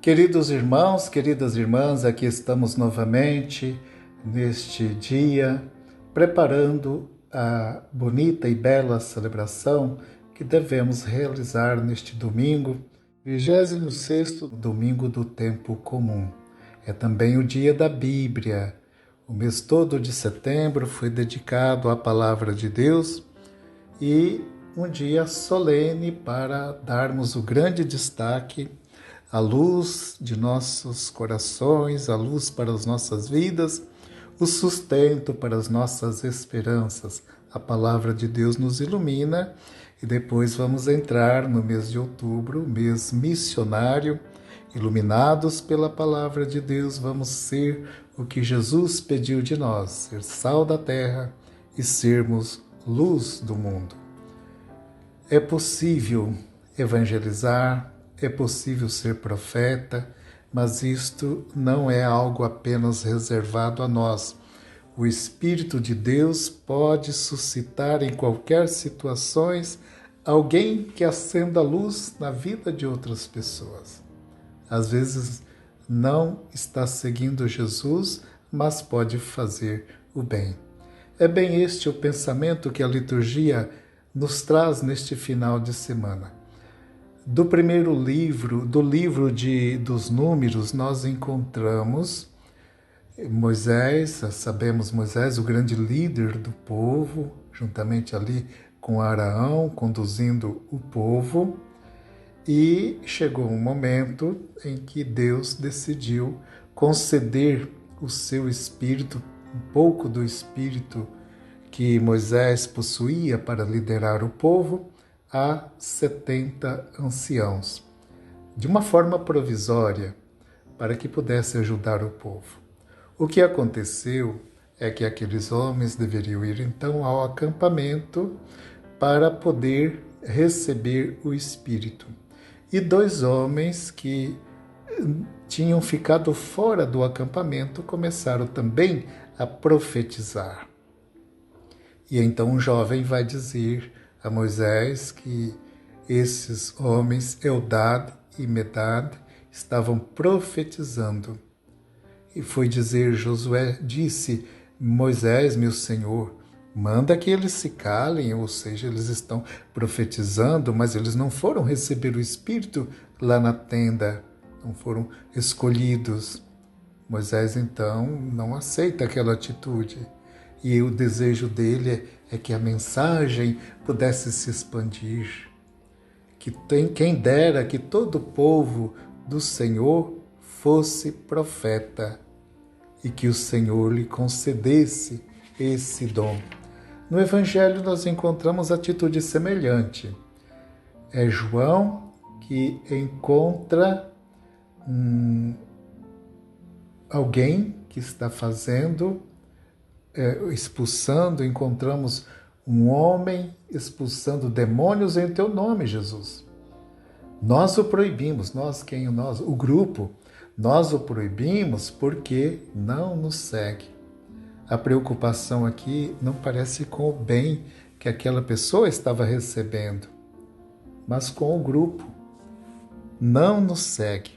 Queridos irmãos, queridas irmãs, aqui estamos novamente neste dia, preparando a bonita e bela celebração que devemos realizar neste domingo, 26º domingo do tempo comum. É também o dia da Bíblia. O mês todo de setembro foi dedicado à palavra de Deus e um dia solene para darmos o grande destaque à luz de nossos corações, a luz para as nossas vidas, o sustento para as nossas esperanças. A palavra de Deus nos ilumina e depois vamos entrar no mês de outubro, mês missionário. Iluminados pela palavra de Deus, vamos ser o que Jesus pediu de nós, ser sal da terra e sermos luz do mundo. É possível evangelizar, é possível ser profeta, mas isto não é algo apenas reservado a nós. O Espírito de Deus pode suscitar em qualquer situação alguém que acenda a luz na vida de outras pessoas. Às vezes não está seguindo Jesus, mas pode fazer o bem. É bem este o pensamento que a liturgia nos traz neste final de semana. Do primeiro livro, do livro dos Números, nós encontramos Moisés, sabemos Moisés, o grande líder do povo, juntamente ali com Araão, conduzindo o povo, e chegou um momento em que Deus decidiu conceder o seu espírito, um pouco do espírito que Moisés possuía para liderar o povo, a 70 anciãos, de uma forma provisória, para que pudesse ajudar o povo. O que aconteceu é que aqueles homens deveriam ir então ao acampamento para poder receber o Espírito. E 2 homens que tinham ficado fora do acampamento começaram também a profetizar. E então um jovem vai dizer a Moisés que esses homens, Eldad e Medad, estavam profetizando. E foi dizer Josué, disse, Moisés, meu senhor, manda que eles se calem, ou seja, eles estão profetizando, mas eles não foram receber o Espírito lá na tenda, não foram escolhidos. Moisés, então, não aceita aquela atitude. E o desejo dele é que a mensagem pudesse se expandir. Quem dera que todo o povo do Senhor fosse profeta e que o Senhor lhe concedesse esse dom. No Evangelho nós encontramos atitude semelhante. É João que encontra alguém que está expulsando, encontramos um homem expulsando demônios em teu nome, Jesus. Nós o proibimos, o grupo, nós o proibimos porque não nos segue. A preocupação aqui não parece com o bem que aquela pessoa estava recebendo, mas com o grupo. Não nos segue.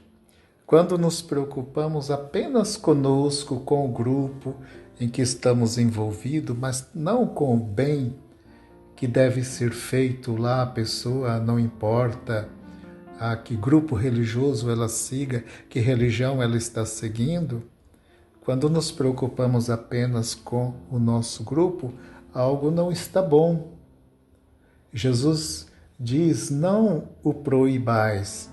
Quando nos preocupamos apenas conosco, com o grupo em que estamos envolvidos, mas não com o bem que deve ser feito lá, a pessoa, não importa a que grupo religioso ela siga, que religião ela está seguindo, quando nos preocupamos apenas com o nosso grupo, algo não está bom. Jesus diz, não o proibais,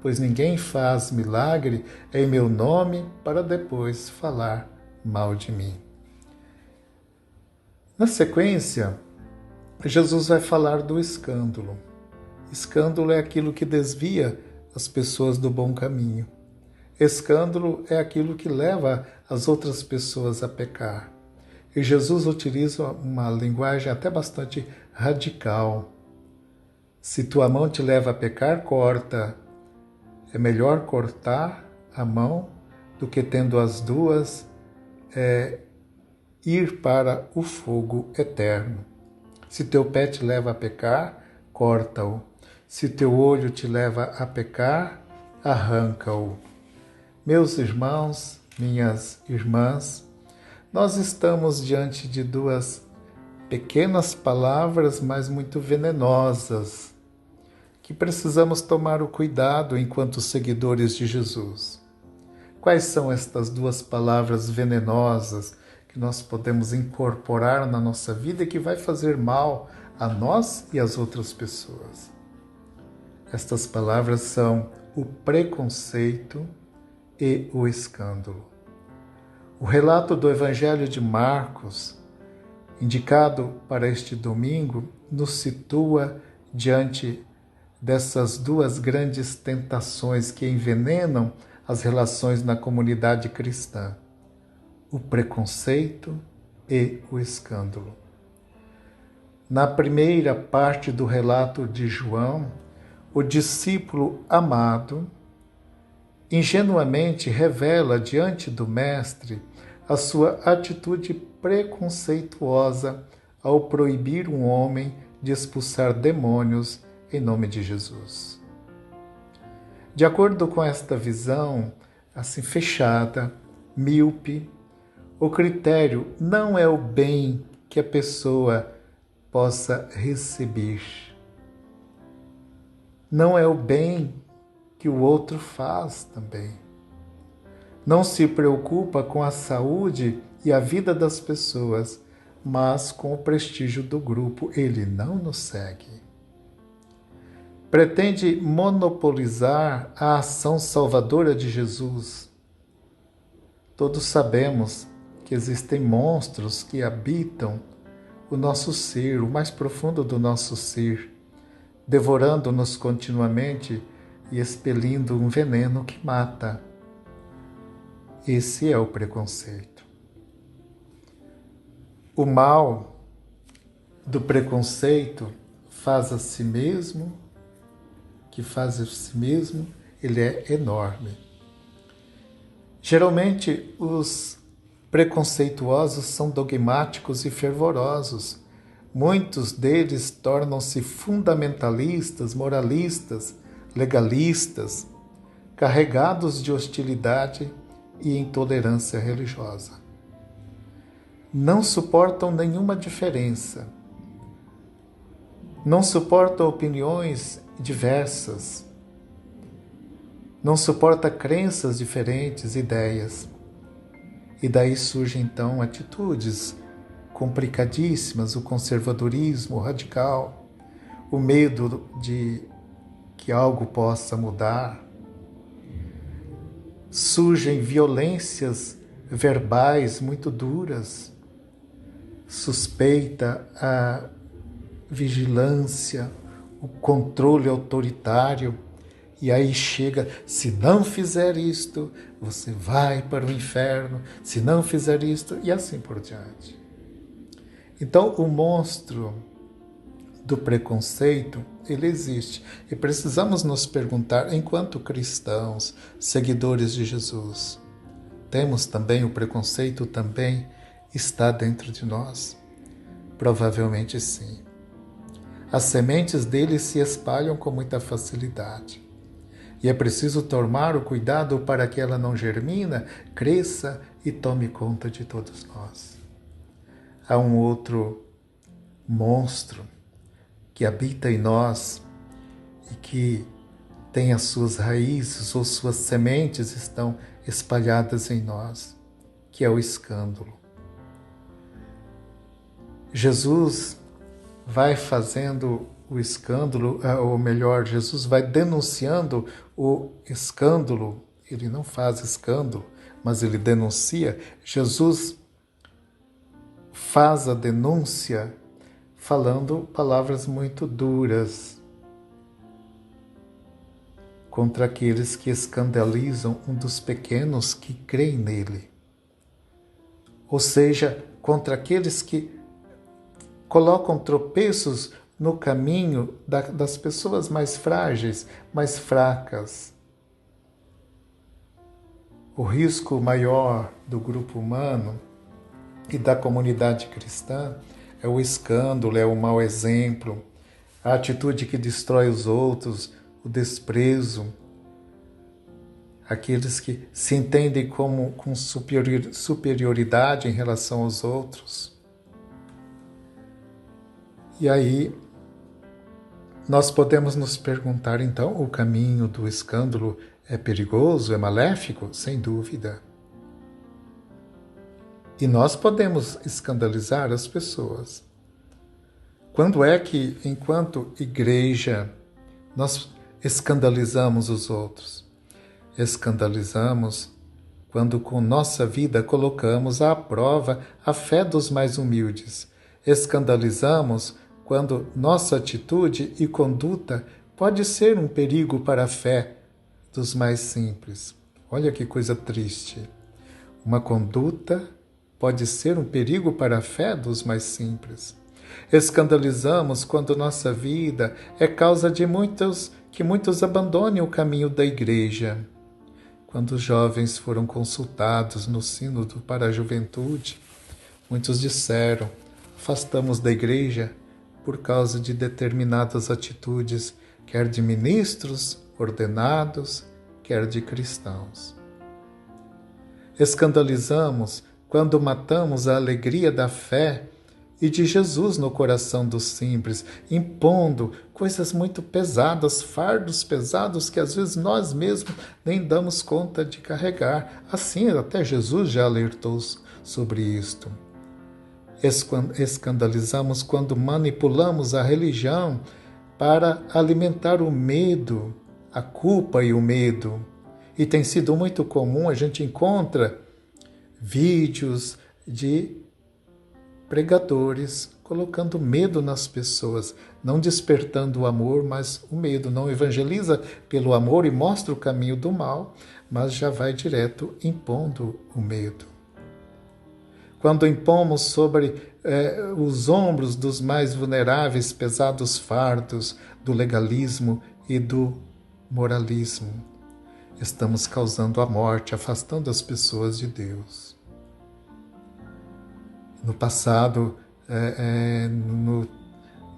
pois ninguém faz milagre em meu nome para depois falar mal de mim. Na sequência, Jesus vai falar do escândalo. Escândalo é aquilo que desvia as pessoas do bom caminho. Escândalo é aquilo que leva as outras pessoas a pecar. E Jesus utiliza uma linguagem até bastante radical. Se tua mão te leva a pecar, corta. É melhor cortar a mão do que, tendo as duas, ir para o fogo eterno. Se teu pé te leva a pecar, corta-o. Se teu olho te leva a pecar, arranca-o. Meus irmãos, minhas irmãs, nós estamos diante de duas pequenas palavras, mas muito venenosas, que precisamos tomar o cuidado enquanto seguidores de Jesus. Quais são estas duas palavras venenosas que nós podemos incorporar na nossa vida e que vai fazer mal a nós e às outras pessoas? Estas palavras são o preconceito e o escândalo. O relato do Evangelho de Marcos, indicado para este domingo, nos situa diante dessas duas grandes tentações que envenenam as relações na comunidade cristã: o preconceito e o escândalo. Na primeira parte do relato de João, o discípulo amado ingenuamente revela diante do Mestre a sua atitude preconceituosa ao proibir um homem de expulsar demônios em nome de Jesus. De acordo com esta visão, assim fechada, míope, o critério não é o bem que a pessoa possa receber. Não é o bem que o outro faz também. Não se preocupa com a saúde e a vida das pessoas, mas com o prestígio do grupo. Ele não nos segue. Pretende monopolizar a ação salvadora de Jesus. Todos sabemos que existem monstros que habitam o nosso ser, o mais profundo do nosso ser, devorando-nos continuamente e expelindo um veneno que mata. Esse é o preconceito. O mal do preconceito faz a si mesmo, ele é enorme. Geralmente, os preconceituosos são dogmáticos e fervorosos. Muitos deles tornam-se fundamentalistas, moralistas, legalistas, carregados de hostilidade e intolerância religiosa. Não suportam nenhuma diferença. Não suportam opiniões diversas. Não suporta crenças diferentes, ideias. E daí surgem então atitudes complicadíssimas, o conservadorismo radical, o medo de que algo possa mudar. Surgem violências verbais muito duras, suspeita, a vigilância, o controle autoritário. E aí chega: se não fizer isto, você vai para o inferno, se não fizer isto, e assim por diante. Então, o monstro do preconceito, ele existe. E precisamos nos perguntar, enquanto cristãos, seguidores de Jesus, temos também o preconceito, também está dentro de nós? Provavelmente sim. As sementes dele se espalham com muita facilidade. E é preciso tomar o cuidado para que ela não germina, cresça e tome conta de todos nós. Há um outro monstro que habita em nós e que tem as suas raízes ou suas sementes estão espalhadas em nós, que é o escândalo. Jesus vai fazendo o escândalo, ou melhor, Jesus vai denunciando o escândalo. Ele não faz escândalo, mas ele denuncia. Jesus faz a denúncia falando palavras muito duras contra aqueles que escandalizam um dos pequenos que creem nele. Ou seja, contra aqueles que colocam tropeços no caminho das pessoas mais frágeis, mais fracas. O risco maior do grupo humano e da comunidade cristã é o escândalo, é o mau exemplo, a atitude que destrói os outros, o desprezo, aqueles que se entendem com superioridade em relação aos outros. E aí nós podemos nos perguntar, então, o caminho do escândalo é perigoso, é maléfico? Sem dúvida. E nós podemos escandalizar as pessoas. Quando é que, enquanto igreja, nós escandalizamos os outros? Escandalizamos quando com nossa vida colocamos à prova a fé dos mais humildes. Escandalizamos quando nossa atitude e conduta pode ser um perigo para a fé dos mais simples. Olha que coisa triste. Uma conduta pode ser um perigo para a fé dos mais simples. Escandalizamos quando nossa vida é causa de que muitos abandonem o caminho da igreja. Quando os jovens foram consultados no sínodo para a juventude, muitos disseram: afastamos da igreja por causa de determinadas atitudes, quer de ministros ordenados, quer de cristãos. Escandalizamos quando matamos a alegria da fé e de Jesus no coração dos simples, impondo coisas muito pesadas, fardos pesados que às vezes nós mesmos nem damos conta de carregar. Assim, até Jesus já alertou sobre isto. Escandalizamos quando manipulamos a religião para alimentar o medo, a culpa e o medo. E tem sido muito comum, a gente encontra vídeos de pregadores colocando medo nas pessoas, não despertando o amor, mas o medo. Não evangeliza pelo amor e mostra o caminho do mal, mas já vai direto impondo o medo. Quando impomos sobre os ombros dos mais vulneráveis pesados fardos do legalismo e do moralismo, estamos causando a morte, afastando as pessoas de Deus. No passado,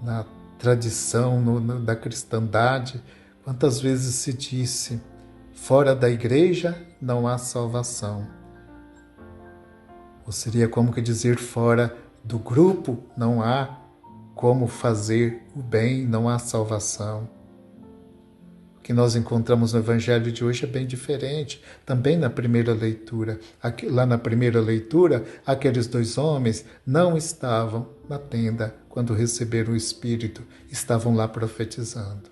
na tradição da cristandade, quantas vezes se disse: fora da igreja não há salvação. Ou seria como que dizer, fora do grupo não há como fazer o bem, não há salvação. O que nós encontramos no Evangelho de hoje é bem diferente. Também na primeira leitura. Lá na primeira leitura, aqueles 2 homens não estavam na tenda quando receberam o Espírito, estavam lá profetizando.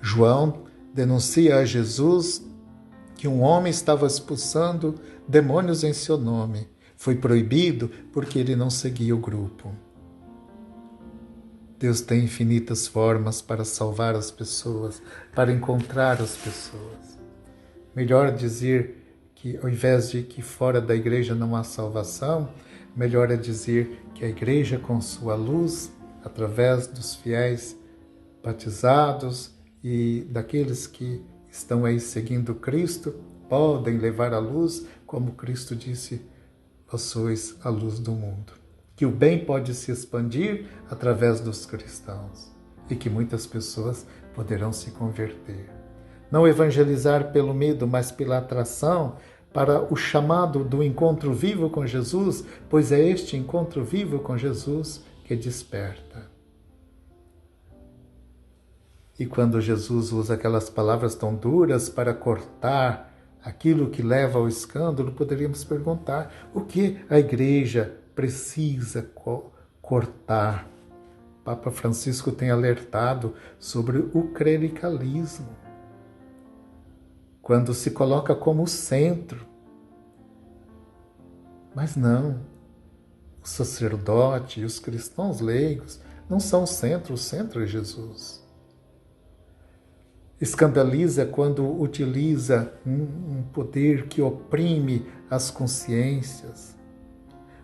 João denuncia a Jesus que um homem estava expulsando demônios em seu nome. Foi proibido porque ele não seguia o grupo. Deus tem infinitas formas para salvar as pessoas, para encontrar as pessoas. Melhor dizer que, ao invés de que fora da igreja não há salvação, melhor é dizer que a igreja, com sua luz, através dos fiéis batizados e daqueles que estão aí seguindo Cristo, podem levar a luz, como Cristo disse: vós sois a luz do mundo. Que o bem pode se expandir através dos cristãos e que muitas pessoas poderão se converter. Não evangelizar pelo medo, mas pela atração para o chamado do encontro vivo com Jesus, pois é este encontro vivo com Jesus que desperta. E quando Jesus usa aquelas palavras tão duras para cortar aquilo que leva ao escândalo, poderíamos perguntar: o que a igreja precisa cortar? Papa Francisco tem alertado sobre o clericalismo, quando se coloca como centro. Mas não, o sacerdote e os cristãos leigos não são o centro é Jesus. Escandaliza quando utiliza um poder que oprime as consciências.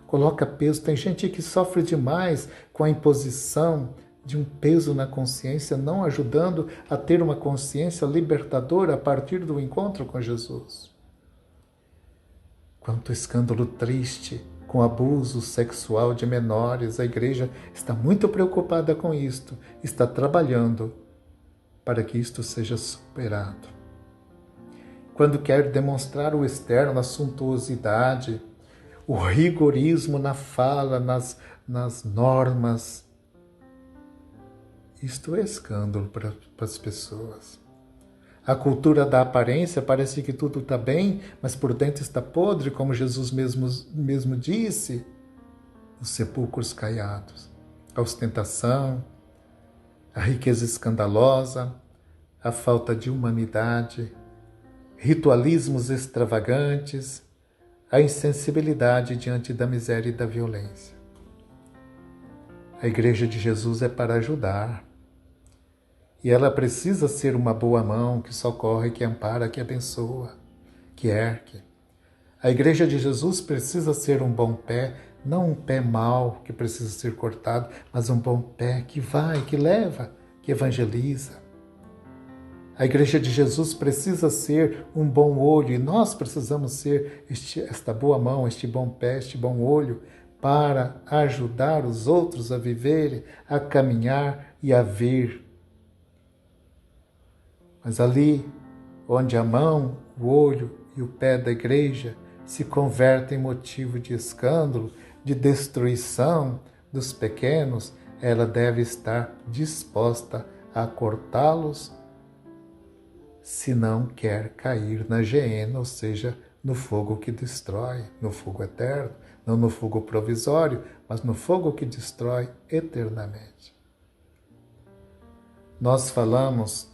Coloca peso. Tem gente que sofre demais com a imposição de um peso na consciência, não ajudando a ter uma consciência libertadora a partir do encontro com Jesus. Quanto escândalo triste com abuso sexual de menores. A igreja está muito preocupada com isto, está trabalhando para que isto seja superado. quando quer demonstrar o externo, a suntuosidade, o rigorismo na fala, nas normas. Isto é escândalo para as pessoas. A cultura da aparência parece que tudo está bem, mas por dentro está podre, como Jesus mesmo disse. Os sepulcros caiados, a ostentação, a riqueza escandalosa, a falta de humanidade, ritualismos extravagantes, a insensibilidade diante da miséria e da violência. A Igreja de Jesus é para ajudar. E ela precisa ser uma boa mão que socorre, que ampara, que abençoa, que ergue. A Igreja de Jesus precisa ser um bom pé, não um pé mau que precisa ser cortado, mas um bom pé que vai, que leva, que evangeliza. A Igreja de Jesus precisa ser um bom olho e nós precisamos ser esta boa mão, este bom pé, este bom olho para ajudar os outros a viverem, a caminhar e a ver. Mas ali, onde a mão, o olho e o pé da igreja se convertem em motivo de escândalo, de destruição dos pequenos, ela deve estar disposta a cortá-los se não quer cair na geena, ou seja, no fogo que destrói, no fogo eterno, não no fogo provisório, mas no fogo que destrói eternamente. Nós falamos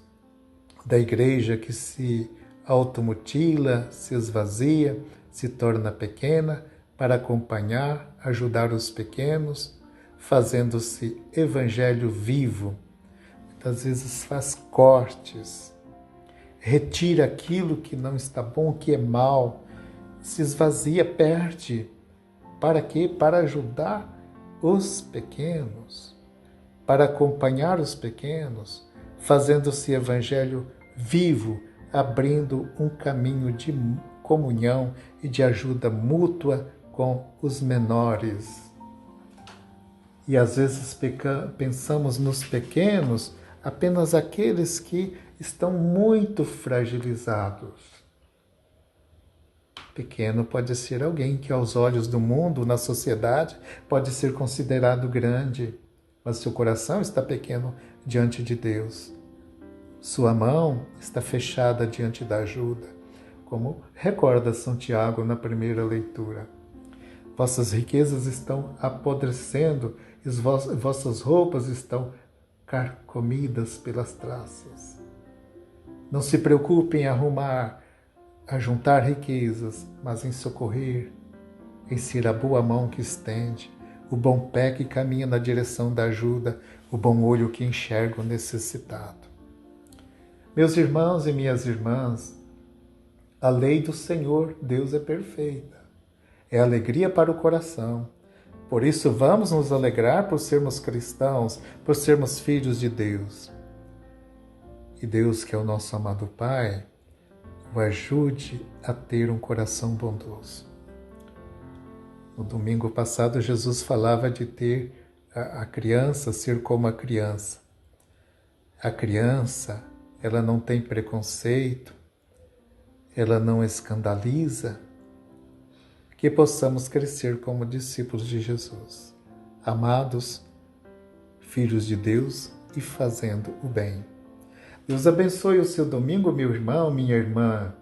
da igreja que se automutila, se esvazia, se torna pequena para acompanhar, ajudar os pequenos, fazendo-se evangelho vivo. Muitas vezes faz cortes, retira aquilo que não está bom, que é mal, se esvazia, perde. Para quê? Para ajudar os pequenos, para acompanhar os pequenos, fazendo-se evangelho vivo, abrindo um caminho de comunhão e de ajuda mútua com os menores. E às vezes pensamos nos pequenos, apenas aqueles que estão muito fragilizados. Pequeno pode ser alguém que aos olhos do mundo, na sociedade, pode ser considerado grande, mas seu coração está pequeno diante de Deus. Sua mão está fechada diante da ajuda, como recorda São Tiago na primeira leitura. Vossas riquezas estão apodrecendo e vossas roupas estão carcomidas pelas traças. Não se preocupe em a juntar riquezas, mas em socorrer, em ser a boa mão que estende, o bom pé que caminha na direção da ajuda, o bom olho que enxerga o necessitado. Meus irmãos e minhas irmãs, a lei do Senhor, Deus é perfeita. É alegria para o coração. Por isso vamos nos alegrar por sermos cristãos, por sermos filhos de Deus. E Deus, que é o nosso amado Pai, o ajude a ter um coração bondoso. No domingo passado, Jesus falava de ter a criança, ser como a criança. A criança, ela não tem preconceito, ela não escandaliza, que possamos crescer como discípulos de Jesus, amados, filhos de Deus e fazendo o bem. Deus abençoe o seu domingo, meu irmão, minha irmã.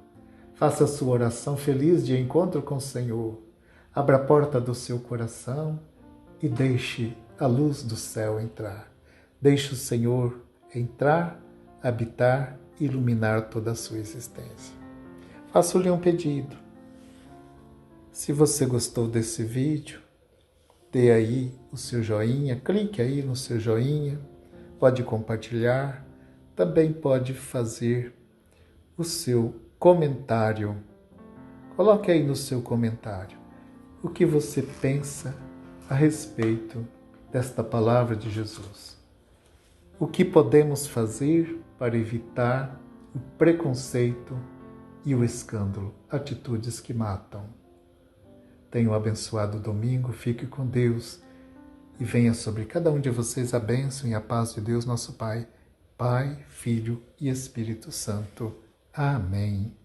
Faça a sua oração feliz de encontro com o Senhor. Abra a porta do seu coração e deixe a luz do céu entrar. Deixe o Senhor entrar, habitar e iluminar toda a sua existência. Faço-lhe um pedido. Se você gostou desse vídeo, dê aí o seu joinha, clique aí no seu joinha, pode compartilhar, também pode fazer o seu comentário. Coloque aí no seu comentário o que você pensa a respeito desta palavra de Jesus. O que podemos fazer para evitar o preconceito e o escândalo, atitudes que matam. Tenha um abençoado domingo, fique com Deus e venha sobre cada um de vocês a bênção e a paz de Deus, nosso Pai, Pai, Filho e Espírito Santo. Amém.